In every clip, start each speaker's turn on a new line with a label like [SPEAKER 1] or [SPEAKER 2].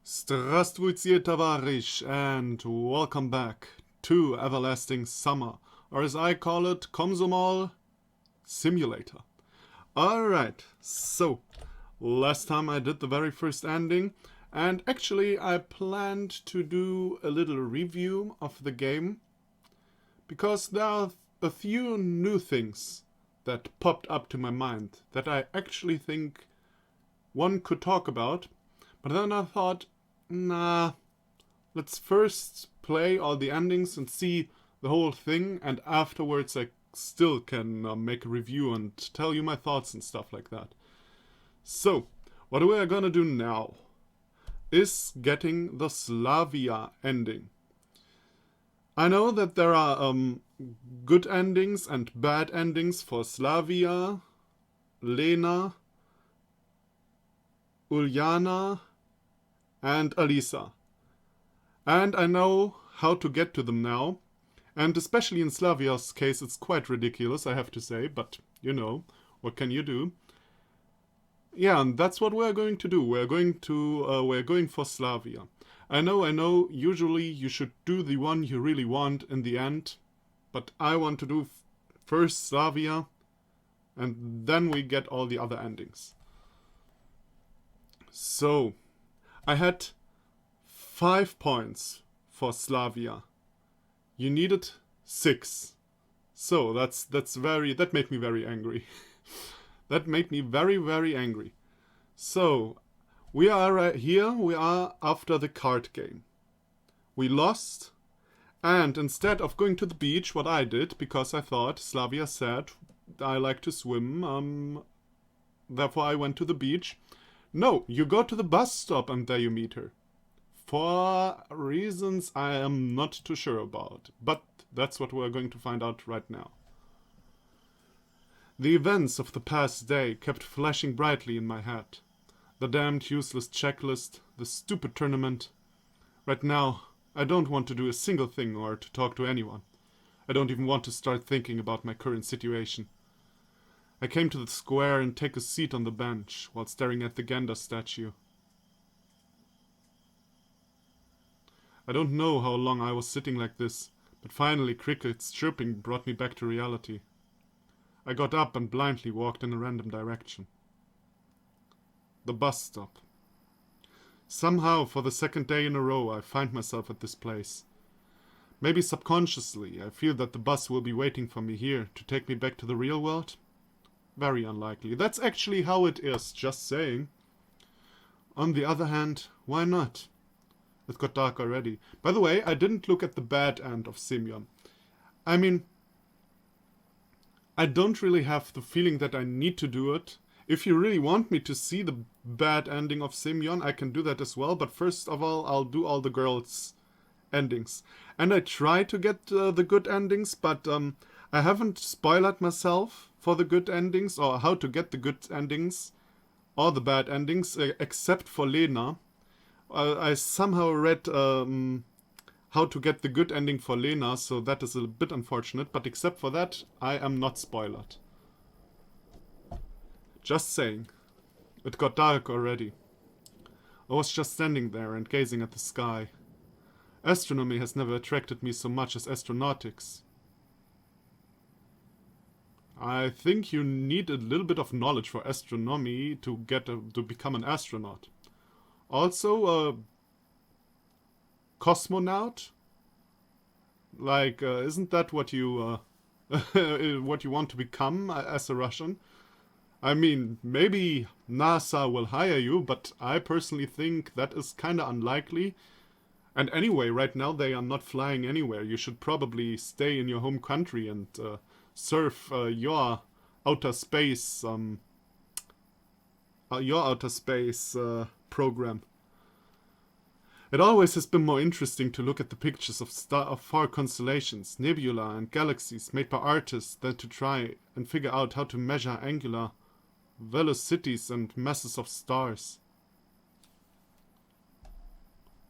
[SPEAKER 1] Здравствуйте, товарищ, and welcome back to Everlasting Summer, or as I call it, Komsomol Simulator. Alright, so last time I did the very first ending, and actually I planned to do a little review of the game, because there are a few new things that popped up to my mind that I actually think one could talk about, but then I thought, nah, let's first play all the endings and see the whole thing, and afterwards I still can make a review and tell you my thoughts and stuff like that. So, what we are gonna do now is getting the Slavia ending. I know that there are good endings and bad endings for Slavia, Lena, Uljana, and Alisa. And I know how to get to them now. And especially in Slavia's case, it's quite ridiculous, I have to say, but you know, what can you do? Yeah, and that's what we're going to do. We're going for Slavia. I know, usually you should do the one you really want in the end, but I want to do first Slavia, and then we get all the other endings. So, I had 5 points for Slavia. You needed 6. So that made me very angry. That made me very, very angry. So, we are right here, we are after the card game. We lost, and instead of going to the beach, what I did, because I thought Slavia said I like to swim, therefore I went to the beach. No, you go to the bus stop and there you meet her. For reasons I am not too sure about, but that's what we're going to find out right now. The events of the past day kept flashing brightly in my head. The damned useless checklist, the stupid tournament. Right now, I don't want to do a single thing or to talk to anyone. I don't even want to start thinking about my current situation. I came to the square and take a seat on the bench while staring at the Genda statue. I don't know how long I was sitting like this, but finally crickets chirping brought me back to reality. I got up and blindly walked in a random direction. The bus stop. Somehow, for the second day in a row, I find myself at this place. Maybe subconsciously, I feel that the bus will be waiting for me here to take me back to the real world. Very unlikely. That's actually how it is, just saying. On the other hand, why not? It got dark already. By the way, I didn't look at the bad end of Semyon. I mean, I don't really have the feeling that I need to do it. If you really want me to see the bad ending of Semyon, I can do that as well. But first of all, I'll do all the girls' endings. And I try to get the good endings, but I haven't spoiled myself for the good endings or how to get the good endings or the bad endings, except for Lena. I somehow read how to get the good ending for Lena, so that is a bit unfortunate, but except for that, I am not spoiled. Just saying. It got dark already. I was just standing there and gazing at the sky. Astronomy has never attracted me so much as astronautics. I think you need a little bit of knowledge for astronomy to become an astronaut. Also, a cosmonaut? Like, isn't that what you what you want to become as a Russian? I mean, maybe NASA will hire you, but I personally think that is kinda unlikely. And anyway, right now they are not flying anywhere. You should probably stay in your home country and serve your outer space program. It always has been more interesting to look at the pictures of far constellations, nebula, and galaxies made by artists than to try and figure out how to measure angular velocities and masses of stars.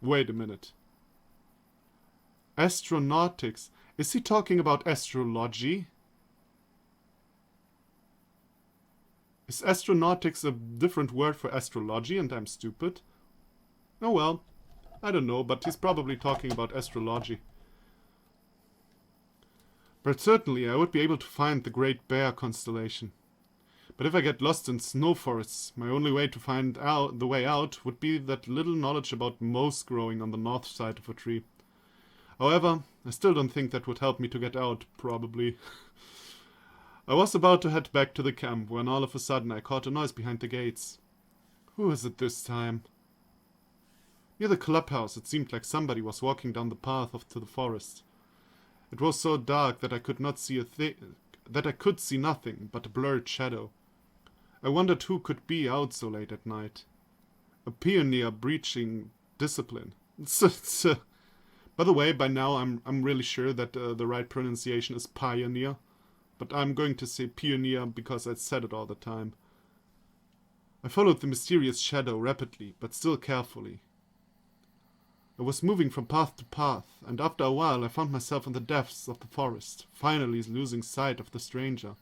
[SPEAKER 1] Wait a minute. Astronautics? Is he talking about astrology? Is astronautics a different word for astrology and I'm stupid? Oh well, I don't know, but he's probably talking about astrology. But certainly I would be able to find the Great Bear constellation. But if I get lost in snow forests, my only way to find out the way out would be that little knowledge about moss growing on the north side of a tree. However, I still don't think that would help me to get out, probably. I was about to head back to the camp when all of a sudden I caught a noise behind the gates. Who is it this time? Near the clubhouse it seemed like somebody was walking down the path to the forest. It was so dark that I could not see that I could see nothing but a blurred shadow. I wondered who could be out so late at night. A pioneer breaching discipline. By the way, by now I'm really sure that the right pronunciation is pioneer, but I'm going to say pioneer because I said it all the time. I followed the mysterious shadow rapidly, but still carefully. I was moving from path to path, and after a while I found myself in the depths of the forest, finally losing sight of the stranger.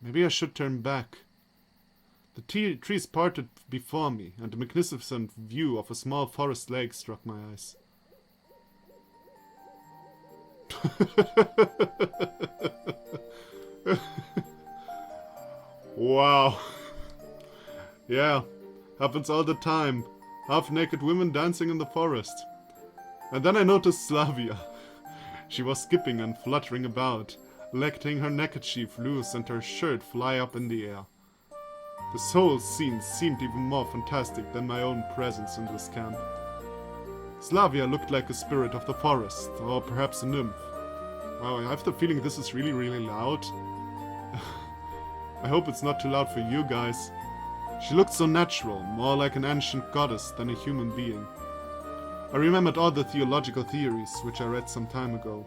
[SPEAKER 1] Maybe I should turn back. The trees parted before me, and a magnificent view of a small forest lake struck my eyes. Wow. Yeah, happens all the time. Half-naked women dancing in the forest. And then I noticed Slavia. She was skipping and fluttering about, letting her neckerchief loose and her shirt fly up in the air. This whole scene seemed even more fantastic than my own presence in this camp. Slavia looked like a spirit of the forest, or perhaps a nymph. Wow, I have the feeling this is really, really loud. I hope it's not too loud for you guys. She looked so natural, more like an ancient goddess than a human being. I remembered all the theological theories which I read some time ago.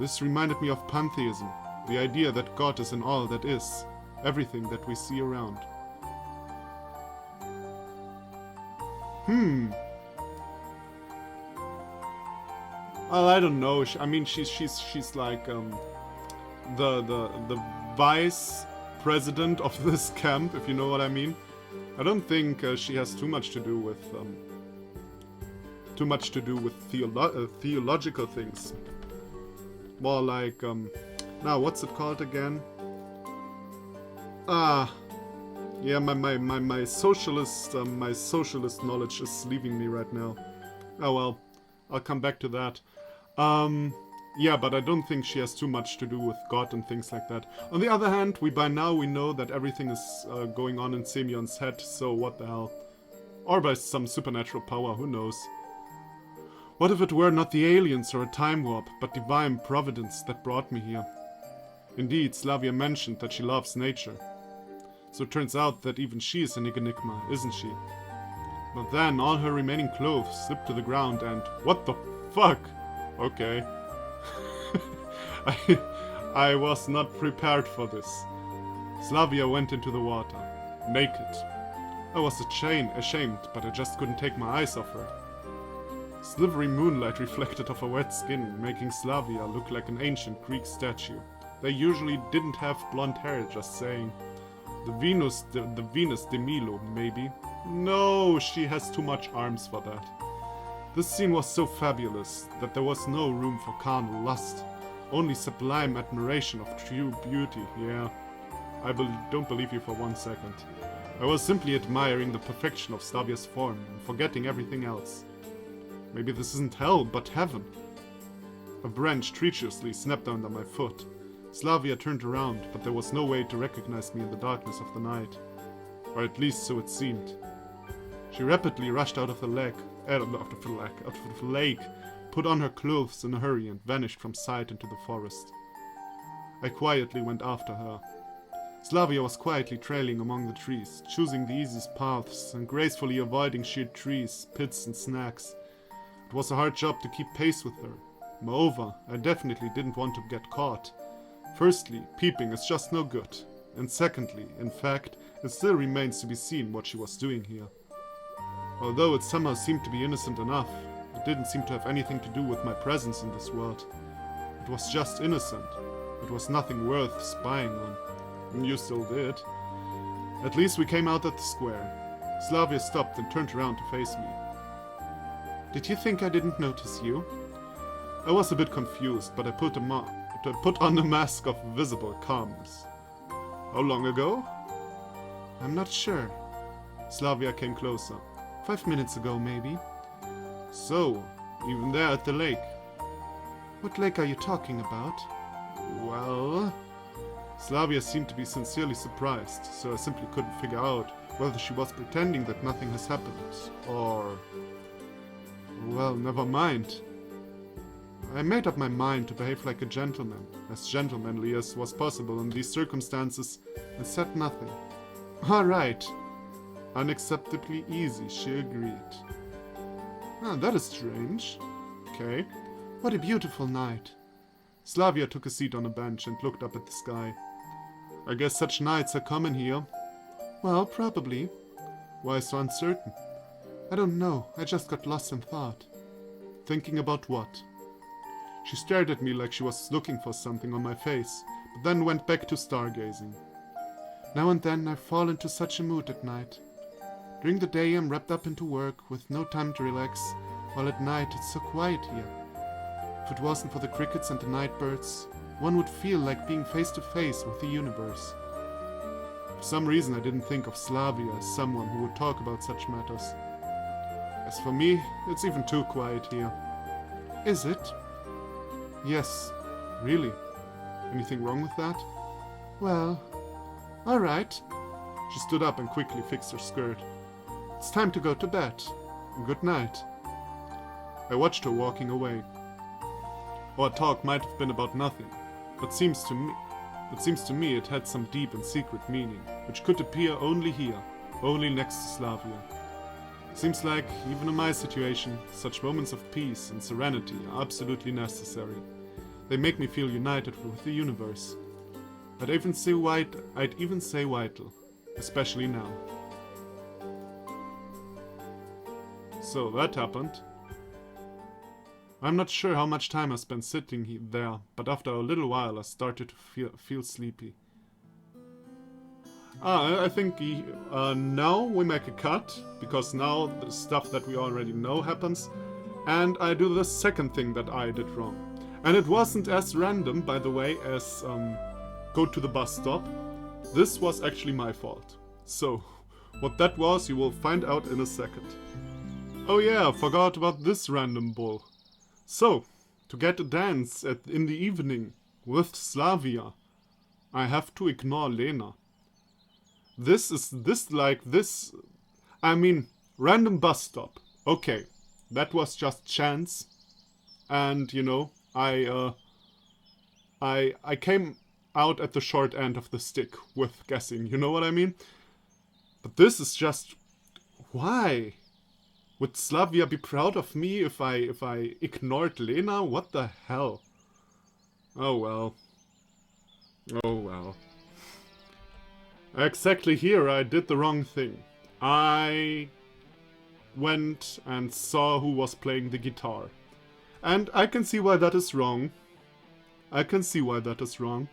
[SPEAKER 1] This reminded me of pantheism, the idea that God is in all that is, everything that we see around. Well, I don't know. I mean, she's like the vice president of this camp, if you know what I mean. I don't think she has too much to do with theological things. More like now what's it called again? Yeah, my socialist knowledge is leaving me right now. Oh well, I'll come back to that. Yeah, but I don't think she has too much to do with God and things like that. On the other hand, by now we know that everything is going on in Semyon's head, so what the hell. Or by some supernatural power, who knows. What if it were not the aliens or a time warp, but divine providence that brought me here? Indeed, Slavia mentioned that she loves nature. So it turns out that even she is an enigma, isn't she? But then all her remaining clothes slipped to the ground and... What the fuck? Okay. I was not prepared for this. Slavia went into the water, naked. I was ashamed, but I just couldn't take my eyes off her. Slivery moonlight reflected off her wet skin, making Slavia look like an ancient Greek statue. They usually didn't have blonde hair, just saying. The Venus de Milo, maybe. No, she has too much arms for that. This scene was so fabulous that there was no room for carnal lust, only sublime admiration of true beauty. Yeah, I don't believe you for 1 second. I was simply admiring the perfection of Slavia's form and forgetting everything else. Maybe this isn't hell, but heaven. A branch treacherously snapped under my foot. Slavia turned around, but there was no way to recognize me in the darkness of the night. Or at least so it seemed. She rapidly rushed out of the lake, put on her clothes in a hurry and vanished from sight into the forest. I quietly went after her. Slavia was quietly trailing among the trees, choosing the easiest paths and gracefully avoiding sheared trees, pits and snags. It was a hard job to keep pace with her. Moreover, I definitely didn't want to get caught. Firstly, peeping is just no good. And secondly, in fact, it still remains to be seen what she was doing here. Although it somehow seemed to be innocent enough, it didn't seem to have anything to do with my presence in this world. It was just innocent. It was nothing worth spying on. And you still did. At least we came out at the square. Slavia stopped and turned around to face me. Did you think I didn't notice you? I was a bit confused, but I put on a mask of visible calmness. How long ago? I'm not sure. Slavia came closer. 5 minutes ago, maybe. So, even there at the lake. What lake are you talking about? Well... Slavia seemed to be sincerely surprised, so I simply couldn't figure out whether she was pretending that nothing has happened, or... Well, never mind. I made up my mind to behave like a gentleman, as gentlemanly as was possible in these circumstances, and said nothing. All right. Unacceptably easy, she agreed. Ah, that is strange. Okay. What a beautiful night. Slavia took a seat on a bench and looked up at the sky. I guess such nights are common here. Well, probably. Why so uncertain? I don't know, I just got lost in thought. Thinking about what? She stared at me like she was looking for something on my face, but then went back to stargazing. Now and then I fall into such a mood at night. During the day I'm wrapped up into work, with no time to relax, while at night it's so quiet here. If it wasn't for the crickets and the night birds, one would feel like being face to face with the universe. For some reason I didn't think of Slavia as someone who would talk about such matters. As for me, it's even too quiet here. Is it? Yes, really. Anything wrong with that? Well, all right. She stood up and quickly fixed her skirt. It's time to go to bed. Good night. I watched her walking away. Our talk might have been about nothing, but seems to me it had some deep and secret meaning, which could appear only here, only next to Slavia. Seems like, even in my situation, such moments of peace and serenity are absolutely necessary. They make me feel united with the universe. I'd even say vital, especially now. So that happened. I'm not sure how much time I spent sitting there, but after a little while I started to feel sleepy. I think now we make a cut, because now the stuff that we already know happens, and I do the second thing that I did wrong. And it wasn't as random, by the way, as go to the bus stop. This was actually my fault. So, what that was, you will find out in a second. Oh yeah, I forgot about this random bull. So, to get a dance in the evening with Slavia, I have to ignore Lena. I mean, random bus stop. Okay, that was just chance. And, you know, I came out at the short end of the stick with guessing, you know what I mean? But this is just... Why? Would Slavia be proud of me if I ignored Lena? What the hell? Oh well. Oh well. Exactly here I did the wrong thing. I went and saw who was playing the guitar. And I can see why that is wrong. I can see why that is wrong.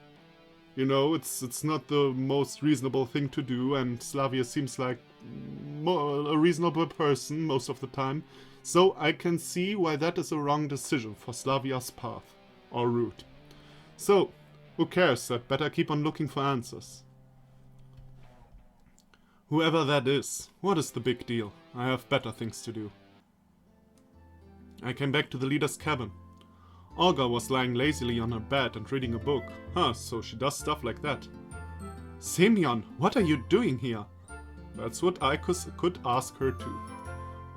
[SPEAKER 1] You know, it's not the most reasonable thing to do, and Slavia seems like a reasonable person most of the time. So I can see why that is a wrong decision for Slavia's path, or route. So, who cares? I'd better keep on looking for answers. Whoever that is, what is the big deal? I have better things to do. I came back to the leader's cabin. Olga was lying lazily on her bed and reading a book. Huh, so she does stuff like that. Semyon, what are you doing here? That's what I could ask her too.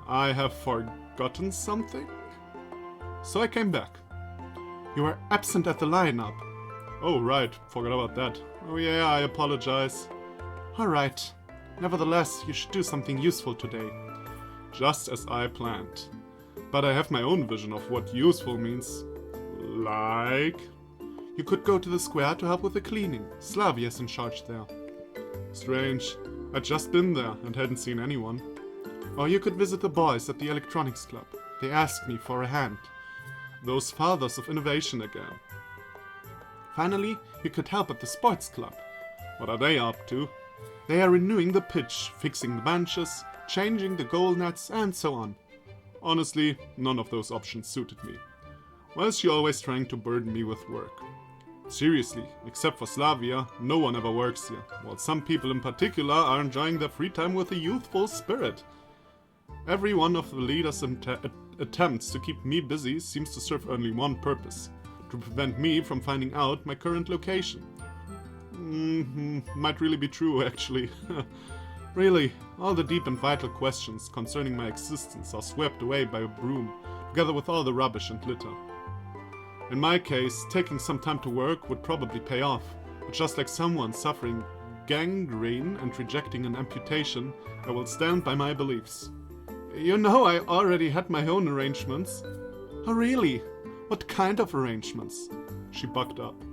[SPEAKER 1] I have forgotten something? So I came back. You were absent at the lineup. Oh right, forgot about that. Oh yeah, I apologize. Alright. Nevertheless, you should do something useful today. Just as I planned. But I have my own vision of what useful means. Like... You could go to the square to help with the cleaning. Slavia's in charge there. Strange. I'd just been there and hadn't seen anyone. Or you could visit the boys at the electronics club. They asked me for a hand. Those fathers of innovation again. Finally, you could help at the sports club. What are they up to? They are renewing the pitch, fixing the benches, changing the goal nets, and so on. Honestly, none of those options suited me. Why is she always trying to burden me with work? Seriously, except for Slavia, no one ever works here, while some people in particular are enjoying their free time with a youthful spirit. Every one of the leaders' attempts to keep me busy seems to serve only one purpose: to prevent me from finding out my current location. Might really be true, actually. Really, all the deep and vital questions concerning my existence are swept away by a broom, together with all the rubbish and litter. In my case, taking some time to work would probably pay off, but just like someone suffering gangrene and rejecting an amputation, I will stand by my beliefs. You know, I already had my own arrangements. Oh really? What kind of arrangements? She bucked up.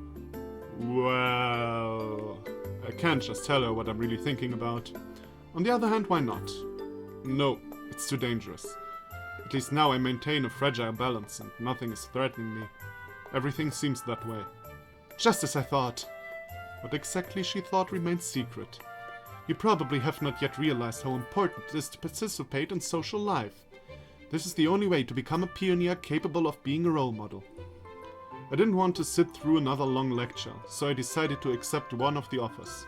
[SPEAKER 1] Well, I can't just tell her what I'm really thinking about. On the other hand, why not? No, it's too dangerous. At least now I maintain a fragile balance and nothing is threatening me. Everything seems that way. Just as I thought. What exactly she thought remains secret. You probably have not yet realized how important it is to participate in social life. This is the only way to become a pioneer capable of being a role model. I didn't want to sit through another long lecture, so I decided to accept one of the offers.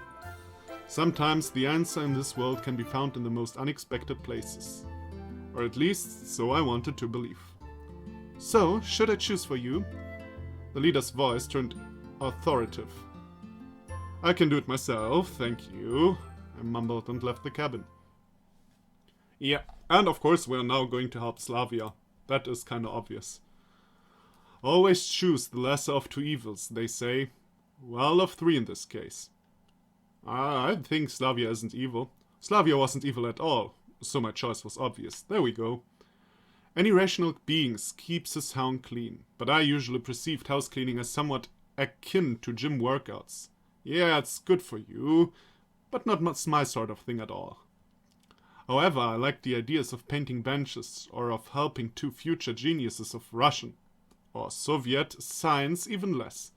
[SPEAKER 1] Sometimes the answer in this world can be found in the most unexpected places. Or at least, so I wanted to believe. So, should I choose for you? The leader's voice turned authoritative. I can do it myself, thank you. I mumbled and left the cabin. Yeah, and of course we're now going to help Slavia. That is kinda obvious. Always choose the lesser of two evils, they say. Well, of three in this case. I think Slavia isn't evil. Slavia wasn't evil at all, so my choice was obvious. There we go. Any rational being keeps his home clean, but I usually perceived house cleaning as somewhat akin to gym workouts. Yeah, it's good for you, but not much my sort of thing at all. However, I like the ideas of painting benches, or of helping two future geniuses of Russian, or Soviet, science even less.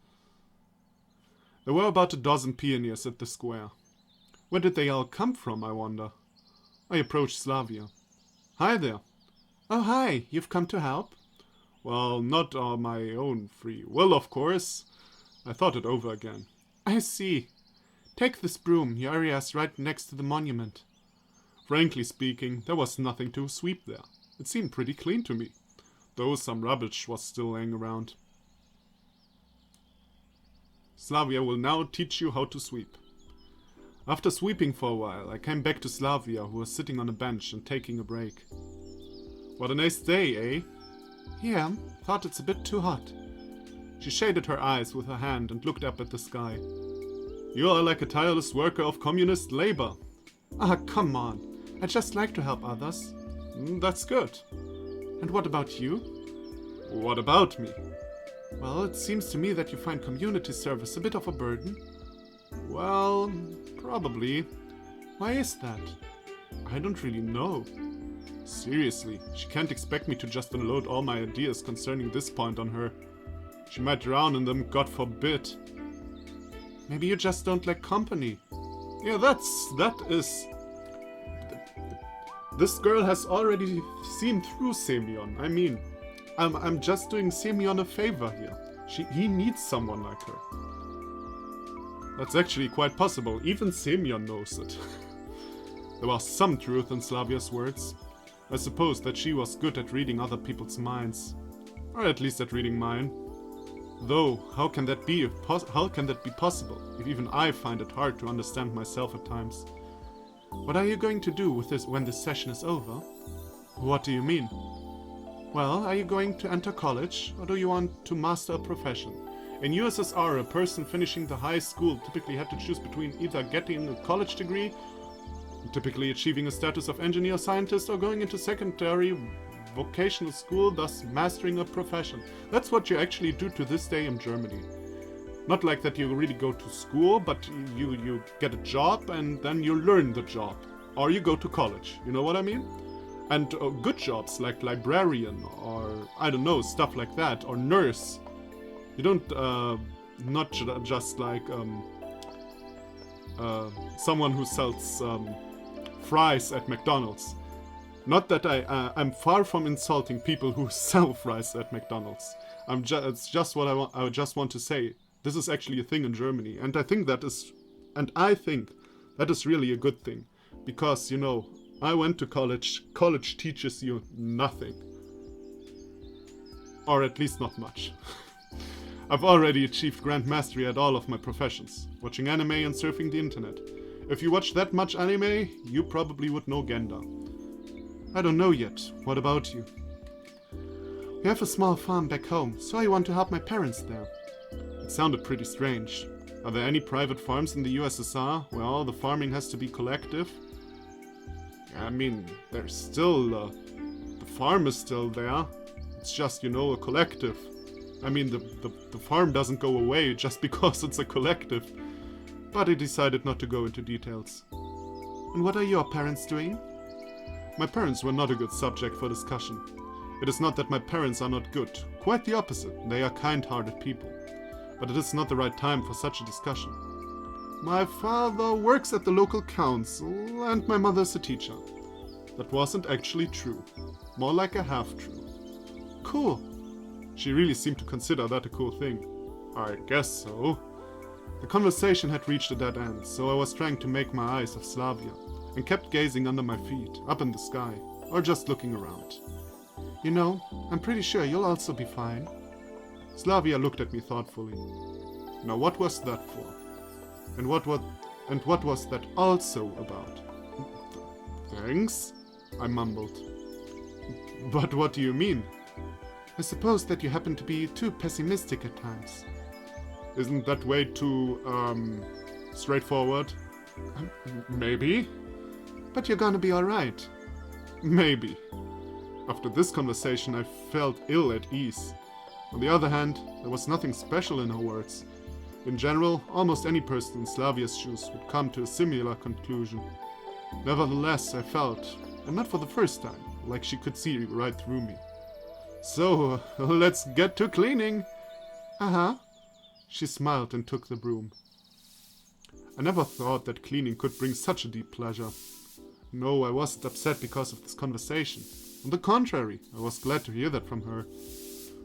[SPEAKER 1] There were about a dozen pioneers at the square. Where did they all come from, I wonder? I approached Slavia. Hi there. Oh hi, you've come to help? Well, not on my own free will, of course. I thought it over again. I see. Take this broom, your area is right next to the monument. Frankly speaking, there was nothing to sweep there. It seemed pretty clean to me, though some rubbish was still laying around. Slavia will now teach you how to sweep. After sweeping for a while, I came back to Slavia, who was sitting on a bench and taking a break. What a nice day, eh? Yeah, thought it's a bit too hot. She shaded her eyes with her hand and looked up at the sky. You are like a tireless worker of communist labor. Ah, come on. I just like to help others. That's good. And what about you? What about me? Well, it seems to me that you find community service a bit of a burden. Well, probably. Why is that? I don't really know. Seriously, she can't expect me to just unload all my ideas concerning this point on her. She might drown in them, God forbid. Maybe you just don't like company. Yeah, that is... This girl has already seen through Semyon. I mean, I'm just doing Semyon a favor here. He needs someone like her. That's actually quite possible. Even Semyon knows it. There was some truth in Slavia's words. I suppose that she was good at reading other people's minds. Or at least at reading mine. Though, how can that be possible if even I find it hard to understand myself at times? What are you going to do with this when this session is over? What do you mean? Well, are you going to enter college, or do you want to master a profession? In USSR, a person finishing the high school typically had to choose between either getting a college degree, typically achieving a status of engineer or scientist, or going into secondary vocational school, thus mastering a profession. That's what you actually do to this day in Germany. Not like that you really go to school, but you get a job and then you learn the job. Or you go to college, you know what I mean? And good jobs like librarian or, I don't know, stuff like that, or nurse. You don't, not just like someone who sells fries at McDonald's. Not that I'm far from insulting people who sell fries at McDonald's. It's just what I want. I just want to say. This is actually a thing in Germany, and I think that is really a good thing, because I went to college. College teaches you nothing, or at least not much. I've already achieved grand mastery at all of my professions, watching anime and surfing the internet. If you watch that much anime, you probably would know Genda. I don't know yet. What about you? We have a small farm back home, so I want to help my parents there. It sounded pretty strange. Are there any private farms in the USSR where all the farming has to be collective? I mean, there's still, the farm is still there. It's just, a collective. I mean, the farm doesn't go away just because it's a collective. But I decided not to go into details. And what are your parents doing? My parents were not a good subject for discussion. It is not that my parents are not good. Quite the opposite. They are kind-hearted people. But it is not the right time for such a discussion. My father works at the local council, and my mother is a teacher. That wasn't actually true. More like a half-true. Cool. She really seemed to consider that a cool thing. I guess so. The conversation had reached a dead end, so I was trying to make my eyes of Slavia, and kept gazing under my feet, up in the sky, or just looking around. I'm pretty sure you'll also be fine. Slavia looked at me thoughtfully. Now what was that for? And what was that also about? Thanks, I mumbled. But what do you mean? I suppose that you happen to be too pessimistic at times. Isn't that way too, straightforward? Maybe. But you're gonna be alright. Maybe. After this conversation, I felt ill at ease. On the other hand, there was nothing special in her words. In general, almost any person in Slavia's shoes would come to a similar conclusion. Nevertheless, I felt, and not for the first time, like she could see right through me. So, let's get to cleaning. Uh-huh. She smiled and took the broom. I never thought that cleaning could bring such a deep pleasure. No, I wasn't upset because of this conversation. On the contrary, I was glad to hear that from her.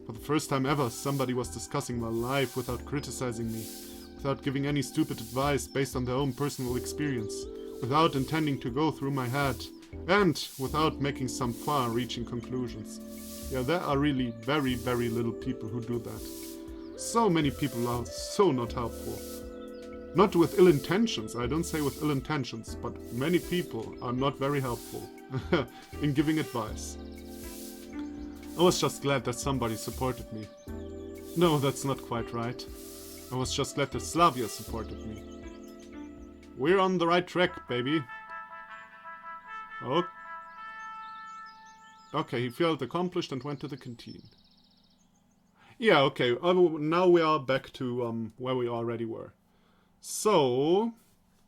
[SPEAKER 1] For the first time ever, somebody was discussing my life without criticizing me, without giving any stupid advice based on their own personal experience, without intending to go through my head, and without making some far-reaching conclusions. Yeah, there are really very, very little people who do that. So many people are so not helpful. Not with ill intentions, I don't say with ill intentions, but many people are not very helpful in giving advice. I was just glad that somebody supported me. No, that's not quite right. I was just glad that Slavia supported me. We're on the right track, baby. Oh. Okay, he felt accomplished and went to the canteen. Yeah, okay, now we are back to where we already were. So,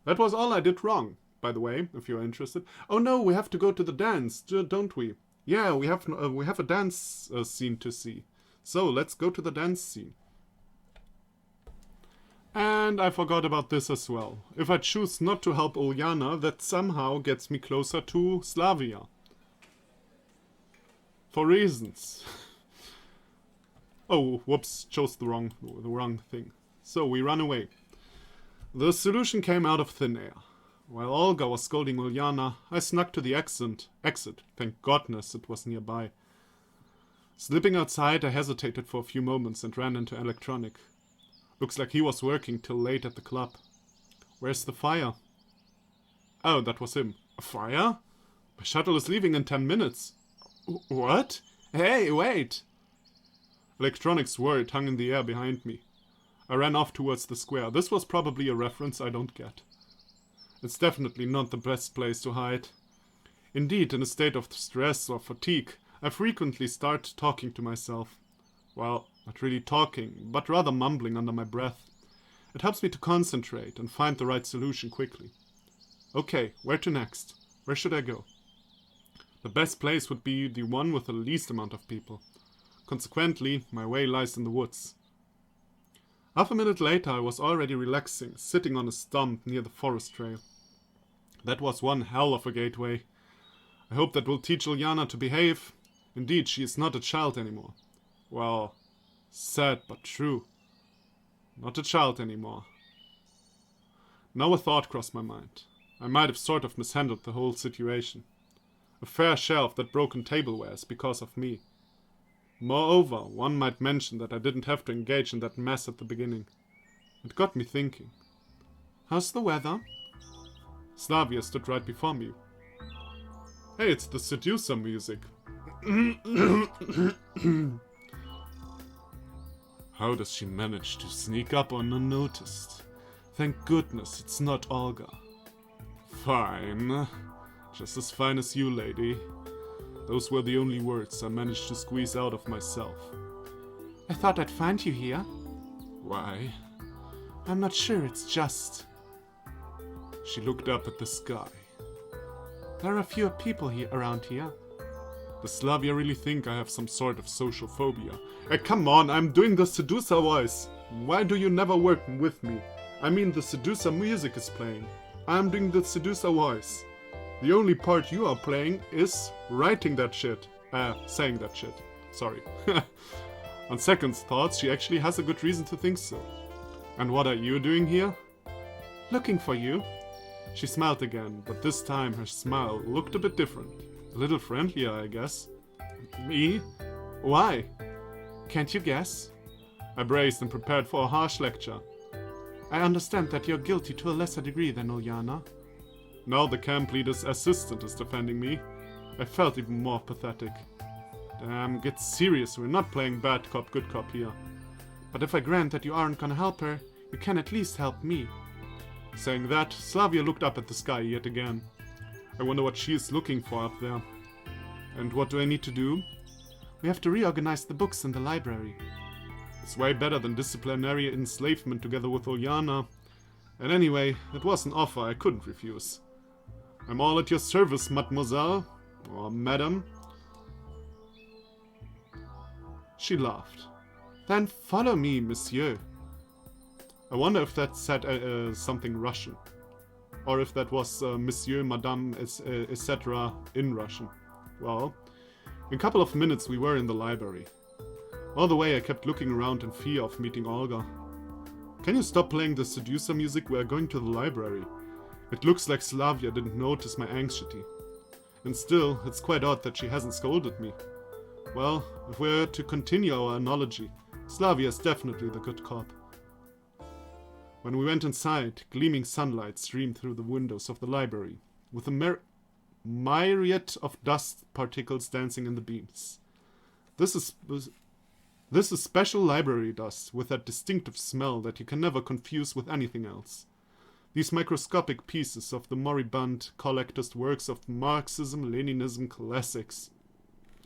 [SPEAKER 1] that was all I did wrong, by the way, if you're interested. Oh no, we have to go to the dance, don't we? Yeah, we have a dance scene to see. So, let's go to the dance scene. And I forgot about this as well. If I choose not to help Uljana, that somehow gets me closer to Slavia. For reasons. Oh, whoops, chose the wrong thing. So, we run away. The solution came out of thin air. While Olga was scolding Uljana, I snuck to the exit. Thank goodness it was nearby. Slipping outside, I hesitated for a few moments and ran into Electronic. Looks like he was working till late at the club. Where's the fire? Oh, that was him. A fire? My shuttle is leaving in 10 minutes. What? Hey, wait! Electronic's word hung in the air behind me. I ran off towards the square. This was probably a reference I don't get. It's definitely not the best place to hide. Indeed, in a state of stress or fatigue, I frequently start talking to myself. Well, not really talking, but rather mumbling under my breath. It helps me to concentrate and find the right solution quickly. Okay, where to next? Where should I go? The best place would be the one with the least amount of people. Consequently, my way lies in the woods. Half a minute later, I was already relaxing, sitting on a stump near the forest trail. That was one hell of a gateway. I hope that will teach Ilyana to behave. Indeed, she is not a child anymore. Well, sad but true. Not a child anymore. Now a thought crossed my mind. I might have sort of mishandled the whole situation. A fair share of that broken tableware is because of me. Moreover, one might mention that I didn't have to engage in that mess at the beginning. It got me thinking. How's the weather? Slavia stood right before me. Hey, it's the seducer music. How does she manage to sneak up unnoticed? Thank goodness it's not Olga. Fine. Just as fine as you, lady. Those were the only words I managed to squeeze out of myself. I thought I'd find you here. Why? I'm not sure, it's just... She looked up at the sky. There are fewer people around here. Does Slavia really think I have some sort of social phobia? Hey, come on, I'm doing the seducer voice. Why do you never work with me? I mean, the seducer music is playing. I'm doing the seducer voice. The only part you are playing is writing that shit. Saying that shit. Sorry. On second thoughts, she actually has a good reason to think so. And what are you doing here? Looking for you. She smiled again, but this time her smile looked a bit different. A little friendlier, I guess. Me? Why? Can't you guess? I braced and prepared for a harsh lecture. I understand that you're guilty to a lesser degree than Ulyana. Now the camp leader's assistant is defending me. I felt even more pathetic. Damn, get serious, we're not playing bad cop, good cop here. But if I grant that you aren't gonna help her, you can at least help me. Saying that, Slavia looked up at the sky yet again. I wonder what she is looking for up there. And what do I need to do? We have to reorganize the books in the library. It's way better than disciplinary enslavement together with Ulyana. And anyway, it was an offer I couldn't refuse. I'm all at your service, mademoiselle. Or madam. She laughed. Then follow me, monsieur. I wonder if that said something Russian. Or if that was monsieur, madame, etc. in Russian. Well, in a couple of minutes we were in the library. All the way I kept looking around in fear of meeting Olga. Can you stop playing the seducer music? We're going to the library. It looks like Slavia didn't notice my anxiety. And still, it's quite odd that she hasn't scolded me. Well, if we're to continue our analogy, Slavia is definitely the good cop. When we went inside, gleaming sunlight streamed through the windows of the library, with a myriad of dust particles dancing in the beams. This is special library dust, with that distinctive smell that you can never confuse with anything else. These microscopic pieces of the moribund collector's works of Marxism, Leninism classics.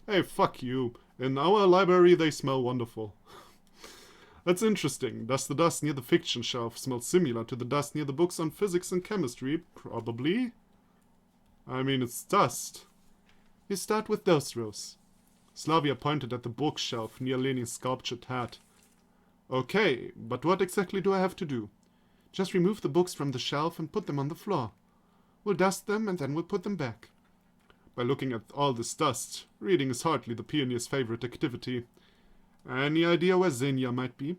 [SPEAKER 1] Hey, fuck you. In our library they smell wonderful. That's interesting. Does the dust near the fiction shelf smell similar to the dust near the books on physics and chemistry? Probably. I mean, it's dust. You start with those rows. Slavia pointed at the bookshelf near Lenin's sculptured hat. Okay, but what exactly do I have to do? Just remove the books from the shelf and put them on the floor. We'll dust them and then we'll put them back. By looking at all this dust, reading is hardly the pioneer's favorite activity. Any idea where Xenia might be?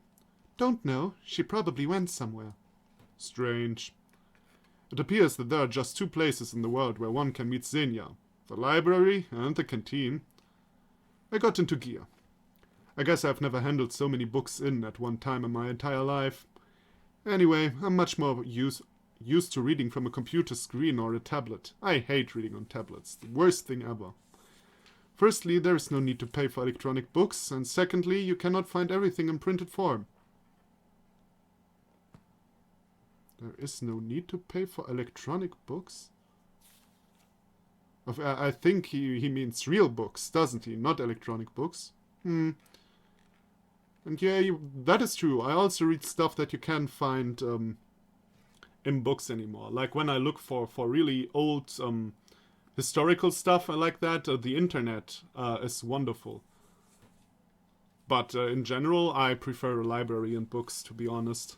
[SPEAKER 1] Don't know. She probably went somewhere. Strange. It appears that there are just two places in the world where one can meet Xenia. The library and the canteen. I got into gear. I guess I've never handled so many books in at one time in my entire life. Anyway, I'm much more used to reading from a computer screen or a tablet. I hate reading on tablets. The worst thing ever. Firstly, there is no need to pay for electronic books, and secondly, you cannot find everything in printed form. There is no need to pay for electronic books? I think he means real books, doesn't he? Not electronic books. And yeah, that is true. I also read stuff that you can't find in books anymore. Like when I look for really old historical stuff like that, the internet is wonderful. But in general, I prefer a library and books, to be honest.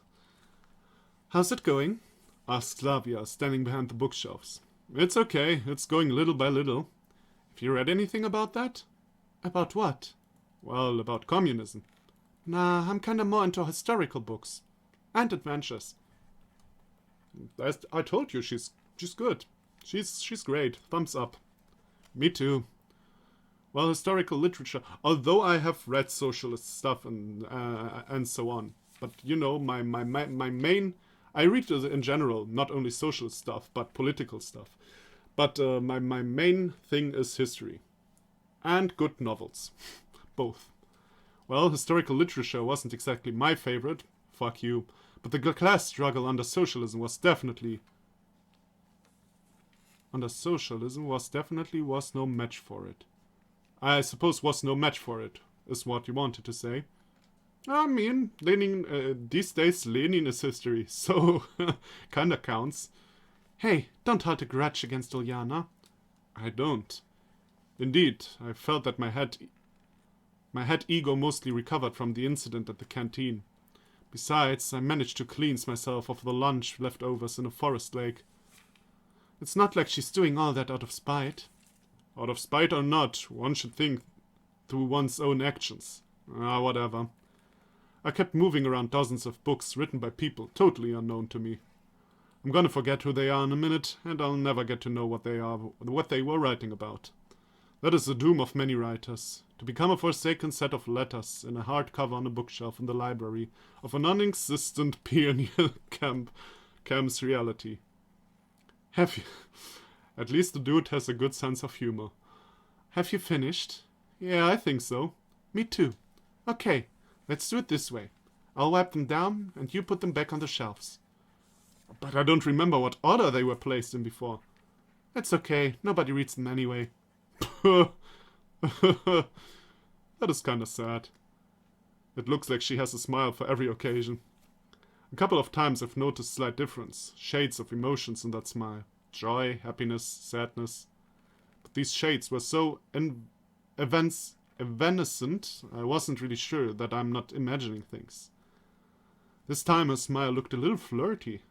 [SPEAKER 1] How's it going? Asked Slavia, standing behind the bookshelves. It's okay. It's going little by little. Have you read anything about that?
[SPEAKER 2] About what?
[SPEAKER 1] Well, about communism.
[SPEAKER 2] Nah, I'm kinda more into historical books. And adventures.
[SPEAKER 1] I told you she's good. She's great. Thumbs up.
[SPEAKER 2] Me too.
[SPEAKER 1] Well, historical literature. Although I have read socialist stuff and so on, but you know, my main. I read in general not only socialist stuff but political stuff. But my main thing is history, and good novels, both. Well, historical literature wasn't exactly my favorite. Fuck you. But the class struggle under socialism was definitely no match for it. I suppose was no match for it, is what you wanted to say. I mean, Lenin, these days Lenin is history, so kinda counts.
[SPEAKER 2] Hey, don't hold a grudge against Ulyana.
[SPEAKER 1] I don't. Indeed, I felt that my head ego mostly recovered from the incident at the canteen. Besides, I managed to cleanse myself of the lunch leftovers in a forest lake.
[SPEAKER 2] It's not like she's doing all that out of spite.
[SPEAKER 1] Out of spite or not, one should think through one's own actions. Whatever. I kept moving around dozens of books written by people totally unknown to me. I'm gonna forget who they are in a minute, and I'll never get to know what they were writing about. That is the doom of many writers, to become a forsaken set of letters in a hardcover on a bookshelf in the library of a non-existent pionier camp's reality. Have you? At least the dude has a good sense of humor.
[SPEAKER 2] Have you finished?
[SPEAKER 1] Yeah, I think so.
[SPEAKER 2] Me too. Okay, let's do it this way. I'll wipe them down, and you put them back on the shelves.
[SPEAKER 1] But I don't remember what order they were placed in before.
[SPEAKER 2] That's okay, nobody reads them anyway.
[SPEAKER 1] That is kinda sad. It looks like she has a smile for every occasion. A couple of times I've noticed slight difference, shades of emotions in that smile. Joy, happiness, sadness. But these shades were so evanescent, I wasn't really sure that I'm not imagining things. This time her smile looked a little flirty.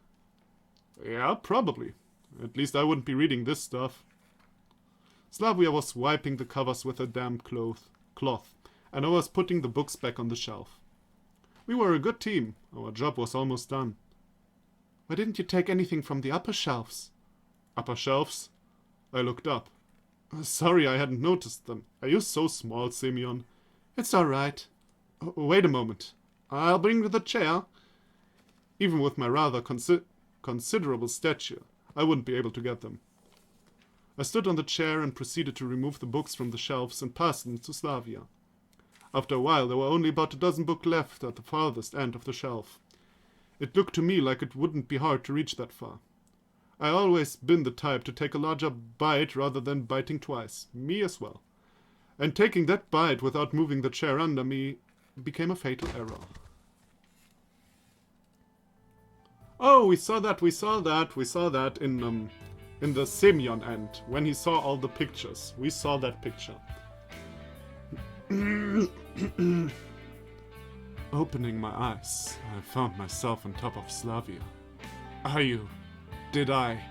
[SPEAKER 1] Yeah, probably. At least I wouldn't be reading this stuff. Slavia was wiping the covers with a damp cloth, and I was putting the books back on the shelf. We were a good team. Our job was almost done.
[SPEAKER 2] Why didn't you take anything from the upper shelves?
[SPEAKER 1] Upper shelves? I looked up. Sorry, I hadn't noticed them. Are you so small, Simeon?
[SPEAKER 2] It's all right.
[SPEAKER 1] Wait a moment. I'll bring the chair. Even with my rather considerable stature, I wouldn't be able to get them. I stood on the chair and proceeded to remove the books from the shelves and pass them to Slavia. After a while, there were only about a dozen books left at the farthest end of the shelf. It looked to me like it wouldn't be hard to reach that far. I always been the type to take a larger bite rather than biting twice. Me as well. And taking that bite without moving the chair under me became a fatal error. Oh, we saw that in the Simeon end, when he saw all the pictures. We saw that picture. Opening my eyes, I found myself on top of Slavia. Are you alive?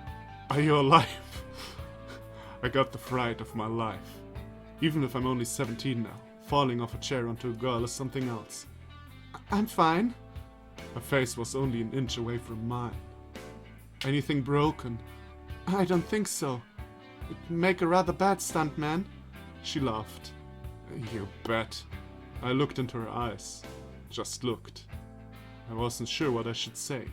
[SPEAKER 1] I got the fright of my life. Even if I'm only 17 now, falling off a chair onto a girl is something else.
[SPEAKER 2] I'm fine.
[SPEAKER 1] Her face was only an inch away from mine. Anything broken?
[SPEAKER 2] I don't think so. It'd make a rather bad stuntman.
[SPEAKER 1] She laughed. You bet. I looked into her eyes. Just looked. I wasn't sure what I should say.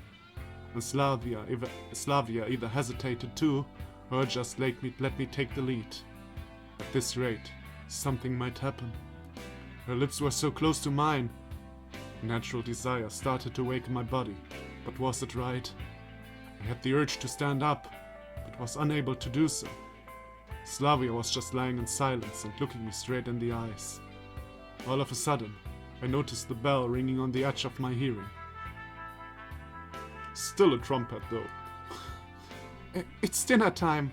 [SPEAKER 1] And Slavia either hesitated too, or just let me take the lead. At this rate, something might happen. Her lips were so close to mine. Natural desire started to wake in my body. But was it right? I had the urge to stand up, but was unable to do so. Slavia was just lying in silence and looking me straight in the eyes. All of a sudden, I noticed the bell ringing on the edge of my hearing. Still a trumpet, though.
[SPEAKER 2] It's dinner time.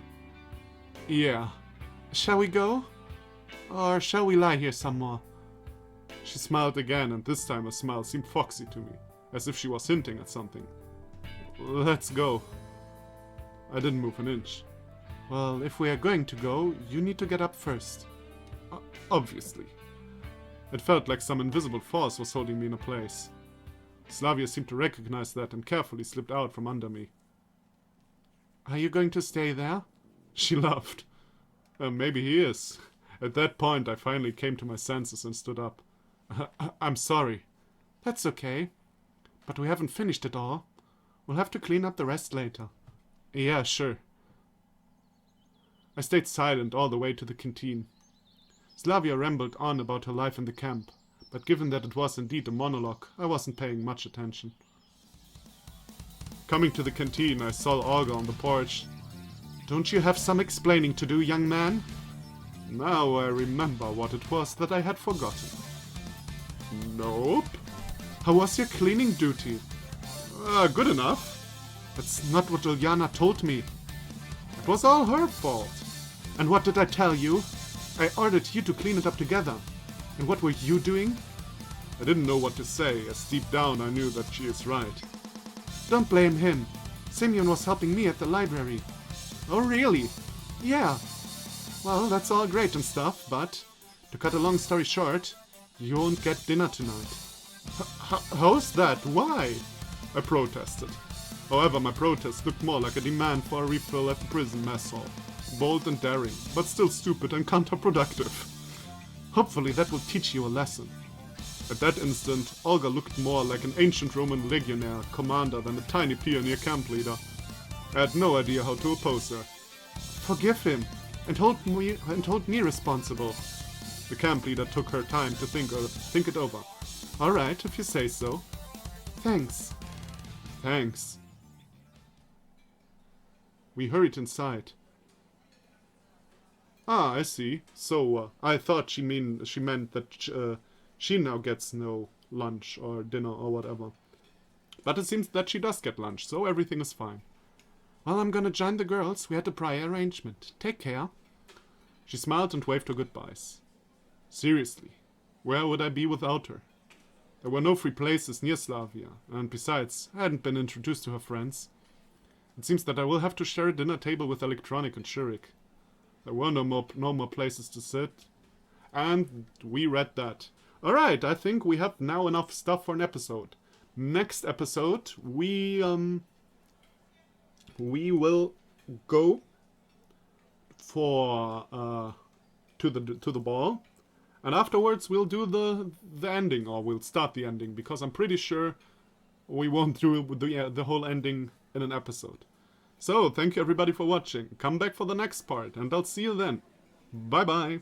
[SPEAKER 1] Yeah.
[SPEAKER 2] Shall we go? Or shall we lie here some more?
[SPEAKER 1] She smiled again, and this time her smile seemed foxy to me, as if she was hinting at something. Let's go. I didn't move an inch.
[SPEAKER 2] Well, if we are going to go, you need to get up first.
[SPEAKER 1] Obviously. It felt like some invisible force was holding me in a place. Slavia seemed to recognize that and carefully slipped out from under me.
[SPEAKER 2] Are you going to stay there?
[SPEAKER 1] She laughed. Maybe he is. At that point, I finally came to my senses and stood up. I'm sorry.
[SPEAKER 2] That's okay. But we haven't finished it all. We'll have to clean up the rest later.
[SPEAKER 1] Yeah, sure. I stayed silent all the way to the canteen. Slavia rambled on about her life in the camp, but given that it was indeed a monologue, I wasn't paying much attention. Coming to the canteen, I saw Olga on the porch.
[SPEAKER 2] Don't you have some explaining to do, young man?
[SPEAKER 1] Now I remember what it was that I had forgotten. Nope.
[SPEAKER 2] How was your cleaning duty?
[SPEAKER 1] Good enough.
[SPEAKER 2] That's not what Juliana told me.
[SPEAKER 1] It was all her fault.
[SPEAKER 2] And what did I tell you? I ordered you to clean it up together. And what were you doing?
[SPEAKER 1] I didn't know what to say, as deep down I knew that she is right.
[SPEAKER 2] Don't blame him. Simeon was helping me at the library.
[SPEAKER 1] Oh, really?
[SPEAKER 2] Yeah. Well, that's all great and stuff, but to cut a long story short, you won't get dinner tonight.
[SPEAKER 1] How's that? Why? I protested. However, my protest looked more like a demand for a refill at the prison mess hall. Bold and daring, but still stupid and counterproductive.
[SPEAKER 2] Hopefully that will teach you a lesson.
[SPEAKER 1] At that instant, Olga looked more like an ancient Roman legionnaire commander than a tiny pioneer camp leader. I had no idea how to oppose her.
[SPEAKER 2] Forgive him, and hold me responsible.
[SPEAKER 1] The camp leader took her time to think it over.
[SPEAKER 2] All right, if you say so. Thanks.
[SPEAKER 1] Thanks. We hurried inside. Ah, I see. So, I thought she meant that she now gets no lunch or dinner or whatever. But it seems that she does get lunch, so everything is fine.
[SPEAKER 2] Well, I'm gonna join the girls. We had a prior arrangement. Take care.
[SPEAKER 1] She smiled and waved her goodbyes. Seriously, where would I be without her? There were no free places near Slavia, and besides, I hadn't been introduced to her friends. It seems that I will have to share a dinner table with Electronic and Shurik. There were no more places to sit. And we read that. Alright, I think we have now enough stuff for an episode. Next episode, we will go for to the ball, and afterwards we'll do the ending, or we'll start the ending, because I'm pretty sure we won't do the whole ending in an episode. So, thank you everybody for watching. Come back for the next part, and I'll see you then. Bye bye.